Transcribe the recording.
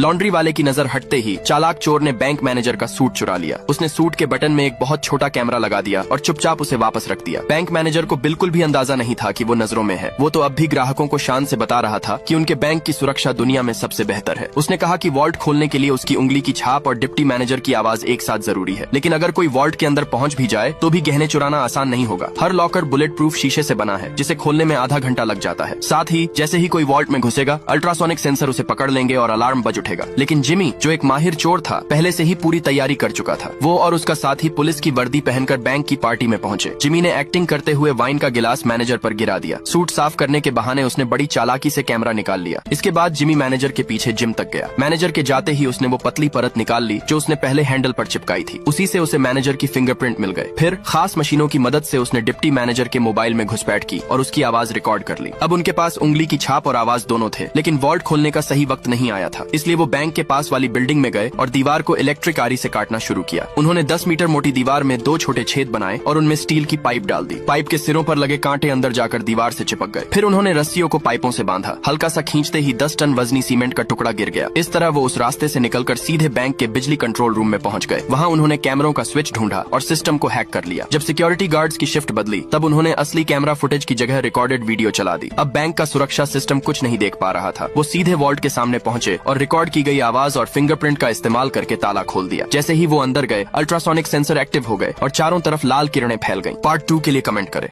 Laundry वाले की नजर हटते ही चालाक चोर ने बैंक मैनेजर का सूट चुरा लिया। उसने सूट के बटन में एक बहुत छोटा कैमरा लगा दिया और चुपचाप उसे वापस रख दिया। बैंक मैनेजर को बिल्कुल भी अंदाजा नहीं था कि वो नजरों में है। वो तो अब भी ग्राहकों को शान से बता रहा था कि उनके बैंक की सुरक्षा दुनिया में सबसे बेहतर है। उसने कहा कि वॉल्ट खोलने के लिए उसकी उंगली की छाप और डिप्टी मैनेजर की आवाज एक साथ जरूरी है, लेकिन अगर कोई वॉल्ट के अंदर पहुंच भी जाए तो भी गहने चुराना आसान नहीं होगा। हर लॉकर बुलेट प्रूफ शीशे से बना है, जिसे खोलने में आधा घंटा लग जाता है। साथ ही जैसे ही कोई वॉल्ट में घुसेगा, अल्ट्रासोनिक सेंसर उसे पकड़ लेंगे और अलार्म बज उठेगा। लेकिन जिमी, जो एक माहिर चोर था, पहले से ही पूरी तैयारी कर चुका था। वो और उसका साथी पुलिस की वर्दी पहनकर बैंक की पार्टी में पहुंचे। जिमी ने एक्टिंग करते हुए वाइन का गिलास मैनेजर पर गिरा दिया। सूट साफ करने के बहाने उसने बड़ी चालाकी से कैमरा निकाल लिया। इसके बाद जिमी मैनेजर के पीछे जिम तक गया। मैनेजर के जाते ही उसने वो पतली परत निकाल ली जो उसने पहले हैंडल पर चिपकाई थी। उसी से उसे मैनेजर की फिंगरप्रिंट मिल गए। फिर खास मशीनों की मदद से उसने डिप्टी मैनेजर के मोबाइल में घुसपैठ की और उसकी आवाज रिकॉर्ड कर ली। अब उनके पास उंगली की छाप और आवाज दोनों थे, लेकिन वॉल्ट खोलने का सही वक्त नहीं आया था। इसलिए वो बैंक के पास वाली बिल्डिंग में गए और दीवार को इलेक्ट्रिक आरी से काटना शुरू किया। उन्होंने 10 मीटर मोटी दीवार में 2 छोटे छेद बनाए और उनमें स्टील की पाइप डाल दी। पाइप के सिरों पर लगे कांटे अंदर जाकर दीवार से चिपक गए। फिर उन्होंने रस्सियों को पाइपों से बांधा। हल्का सा खींचते ही 10 टन वजनी सीमेंट का टुकड़ा गिर गया। इस तरह वो उस रास्ते से निकलकर सीधे बैंक के बिजली कंट्रोल रूम में पहुंच गए। वहाँ उन्होंने कैमरों का स्विच ढूंढा और सिस्टम को हैक कर लिया। जब सिक्योरिटी गार्ड्स की शिफ्ट बदली, तब उन्होंने असली कैमरा फुटेज की जगह रिकॉर्डेड वीडियो चला दी। अब बैंक का सुरक्षा सिस्टम कुछ नहीं देख पा रहा था। वो सीधे वॉल्ट के सामने पहुंचे और रिकॉर्ड की गई आवाज और फिंगरप्रिंट का इस्तेमाल करके ताला खोल दिया। जैसे ही वो अंदर गए, अल्ट्रासोनिक सेंसर एक्टिव हो गए और चारों तरफ लाल किरणें फैल गईं। पार्ट 2 के लिए कमेंट करें।